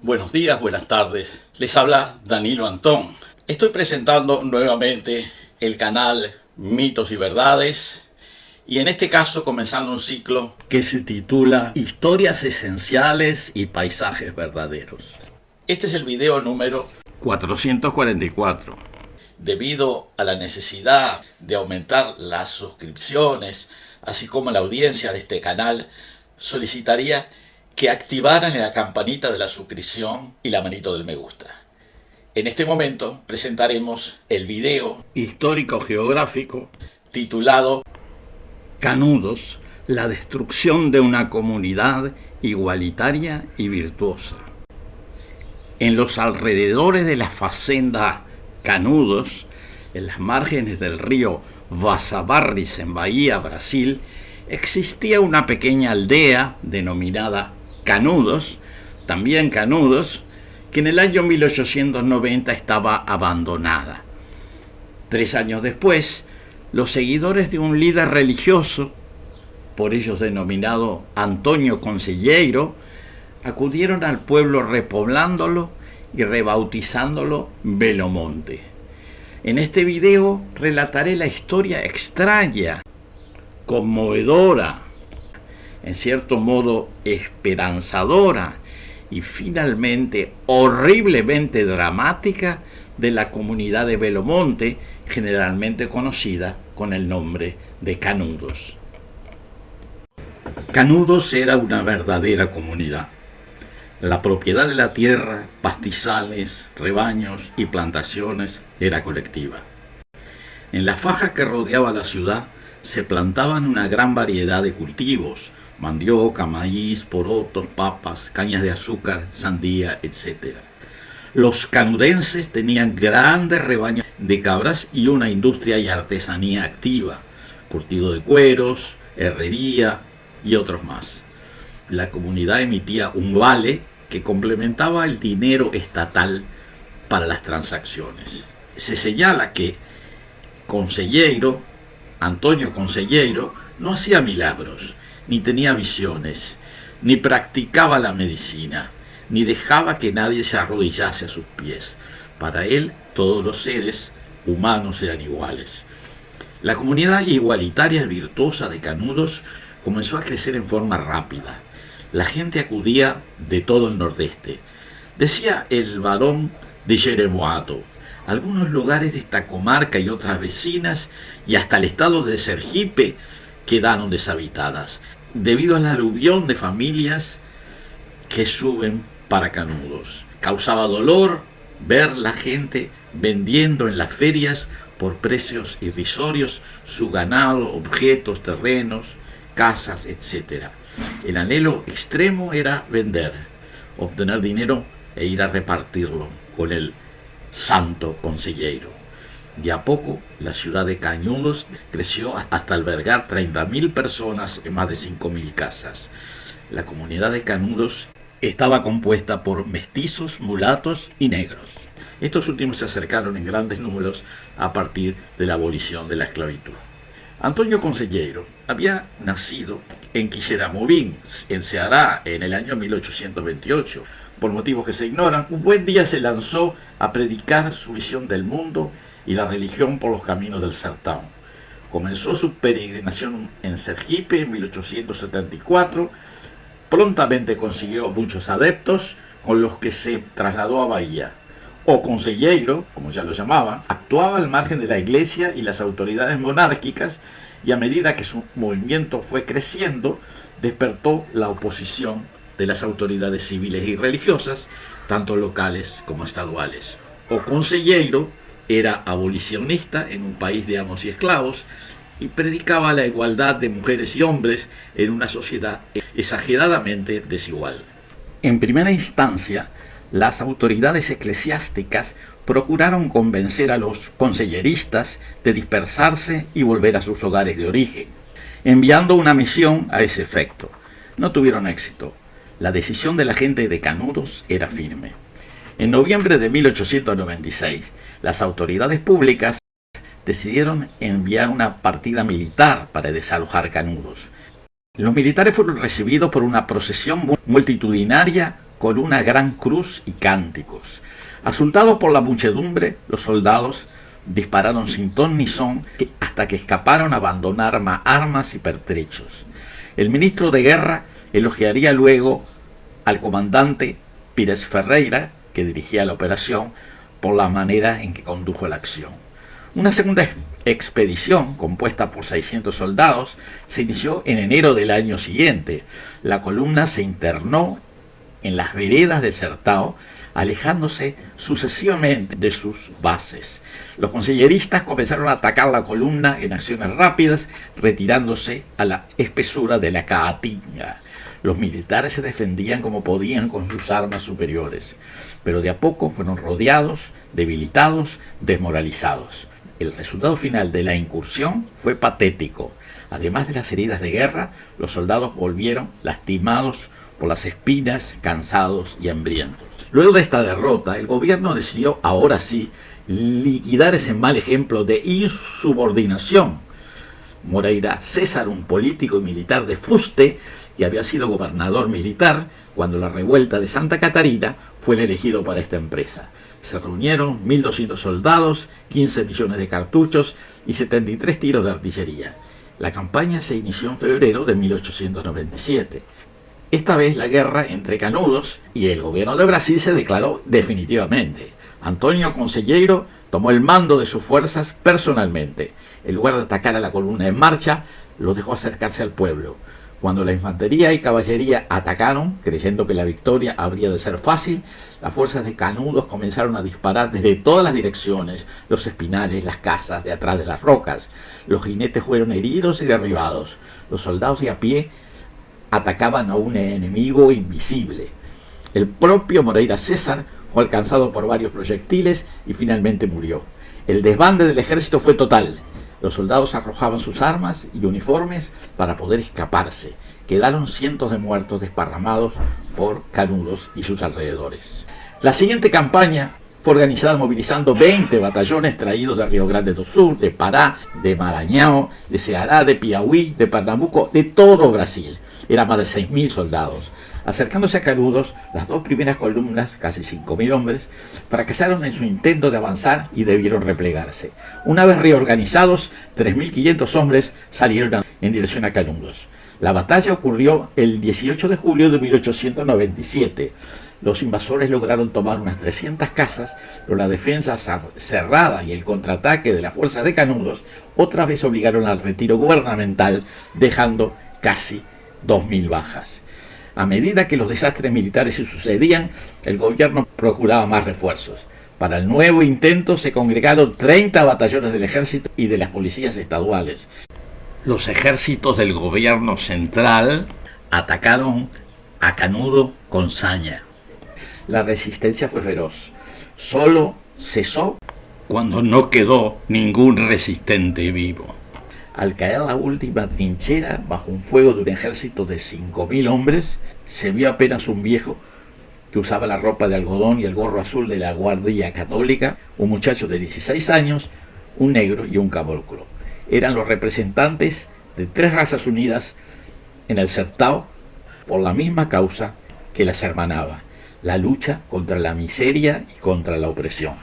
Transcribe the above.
Buenos días, buenas tardes. Les habla Danilo Antón. Estoy presentando nuevamente el canal Mitos y Verdades y en este caso comenzando un ciclo que se titula Historias Esenciales y Paisajes Verdaderos. Este es el video número 444. Debido a la necesidad de aumentar las suscripciones, así como la audiencia de este canal, solicitaría que activaran la campanita de la suscripción y la manito del me gusta. En este momento presentaremos el video histórico-geográfico titulado Canudos, la destrucción de una comunidad igualitaria y virtuosa. En los alrededores de la fazenda Canudos, en las márgenes del río Vasabarris en Bahía, Brasil, existía una pequeña aldea denominada Canudos, también Canudos, que en el año 1890 estaba abandonada. 3 años después, los seguidores de un líder religioso, por ellos denominado Antonio Conselheiro, acudieron al pueblo repoblándolo y rebautizándolo Belo Monte. En este video relataré la historia extraña, conmovedora, en cierto modo esperanzadora y finalmente horriblemente dramática de la comunidad de Belo Monte, generalmente conocida con el nombre de Canudos. Canudos era una verdadera comunidad. La propiedad de la tierra, pastizales, rebaños y plantaciones era colectiva. En la faja que rodeaba la ciudad se plantaban una gran variedad de cultivos: mandioca, maíz, porotos, papas, cañas de azúcar, sandía, etc. Los canudenses tenían grandes rebaños de cabras y una industria y artesanía activa, curtido de cueros, herrería y otros más. La comunidad emitía un vale que complementaba el dinero estatal para las transacciones. Se señala que Antonio Conselheiro no hacía milagros, ni tenía visiones, ni practicaba la medicina, ni dejaba que nadie se arrodillase a sus pies. Para él, todos los seres humanos eran iguales. La comunidad igualitaria y virtuosa de Canudos comenzó a crecer en forma rápida. La gente acudía de todo el nordeste. Decía el barón de Jeremoato: algunos lugares de esta comarca y otras vecinas, y hasta el estado de Sergipe, quedaron deshabitadas, debido al aluvión de familias que suben para Canudos. Causaba dolor ver la gente vendiendo en las ferias por precios irrisorios su ganado, objetos, terrenos, casas, etc. El anhelo extremo era vender, obtener dinero e ir a repartirlo con el santo Conselheiro. De a poco, la ciudad de Canudos creció hasta albergar 30.000 personas en más de 5.000 casas. La comunidad de Canudos estaba compuesta por mestizos, mulatos y negros. Estos últimos se acercaron en grandes números a partir de la abolición de la esclavitud. Antonio Conselheiro había nacido en Quixeramobim, en Ceará, en el año 1828. Por motivos que se ignoran, un buen día se lanzó a predicar su visión del mundo y la religión por los caminos del sertão. Comenzó su peregrinación en Sergipe en 1874. Prontamente consiguió muchos adeptos, con los que se trasladó a Bahía. O Conselheiro, como ya lo llamaban, actuaba al margen de la iglesia y las autoridades monárquicas, y a medida que su movimiento fue creciendo, despertó la oposición de las autoridades civiles y religiosas, tanto locales como estaduales. O Conselheiro era abolicionista en un país de amos y esclavos y predicaba la igualdad de mujeres y hombres en una sociedad exageradamente desigual. En primera instancia, las autoridades eclesiásticas procuraron convencer a los conselleristas de dispersarse y volver a sus hogares de origen, enviando una misión a ese efecto. No tuvieron éxito. La decisión de la gente de Canudos era firme. En noviembre de 1896, las autoridades públicas decidieron enviar una partida militar para desalojar Canudos. Los militares fueron recibidos por una procesión multitudinaria con una gran cruz y cánticos. Asultados por la muchedumbre, los soldados dispararon sin ton ni son hasta que escaparon a abandonar armas y pertrechos. El ministro de Guerra elogiaría luego al comandante Pires Ferreira, que dirigía la operación, por la manera en que condujo la acción. Una segunda expedición, compuesta por 600 soldados, se inició en enero del año siguiente. La columna se internó en las veredas de Sertao, alejándose sucesivamente de sus bases. Los conselleristas comenzaron a atacar la columna en acciones rápidas, retirándose a la espesura de la Caatinga. Los militares se defendían como podían con sus armas superiores, pero de a poco fueron rodeados, debilitados, desmoralizados. El resultado final de la incursión fue patético. Además de las heridas de guerra, los soldados volvieron lastimados por las espinas, cansados y hambrientos. Luego de esta derrota, el gobierno decidió, ahora sí, liquidar ese mal ejemplo de insubordinación. Moreira César, un político y militar de fuste, que había sido gobernador militar cuando la revuelta de Santa Catarina, fue el elegido para esta empresa. Se reunieron 1.200 soldados, 15 millones de cartuchos y 73 tiros de artillería. La campaña se inició en febrero de 1897. Esta vez la guerra entre Canudos y el gobierno de Brasil se declaró definitivamente. Antonio Conselheiro tomó el mando de sus fuerzas personalmente. En lugar de atacar a la columna en marcha, los dejó acercarse al pueblo. Cuando la infantería y caballería atacaron, creyendo que la victoria habría de ser fácil, las fuerzas de Canudos comenzaron a disparar desde todas las direcciones, los espinales, las casas, de atrás de las rocas. Los jinetes fueron heridos y derribados. Los soldados de a pie atacaban a un enemigo invisible. El propio Moreira César fue alcanzado por varios proyectiles y finalmente murió. El desbande del ejército fue total. Los soldados arrojaban sus armas y uniformes para poder escaparse. Quedaron cientos de muertos desparramados por Canudos y sus alrededores. La siguiente campaña fue organizada movilizando 20 batallones traídos de Río Grande do Sul, de Pará, de Maranhão, de Ceará, de Piauí, de Pernambuco, de todo Brasil. Eran más de 6.000 soldados. Acercándose a Canudos, las dos primeras columnas, casi 5.000 hombres, fracasaron en su intento de avanzar y debieron replegarse. Una vez reorganizados, 3.500 hombres salieron en dirección a Canudos. La batalla ocurrió el 18 de julio de 1897. Los invasores lograron tomar unas 300 casas, pero la defensa cerrada y el contraataque de las fuerzas de Canudos otra vez obligaron al retiro gubernamental, dejando casi 2.000 bajas. A medida que los desastres militares se sucedían, el gobierno procuraba más refuerzos. Para el nuevo intento se congregaron 30 batallones del ejército y de las policías estaduales. Los ejércitos del gobierno central atacaron a Canudo con saña. La resistencia fue feroz. Solo cesó cuando no quedó ningún resistente vivo. Al caer la última trinchera, bajo un fuego de un ejército de 5.000 hombres, se vio apenas un viejo que usaba la ropa de algodón y el gorro azul de la Guardia Católica, un muchacho de 16 años, un negro y un caboclo. Eran los representantes de 3 razas unidas en el Sertao por la misma causa que las hermanaba: la lucha contra la miseria y contra la opresión.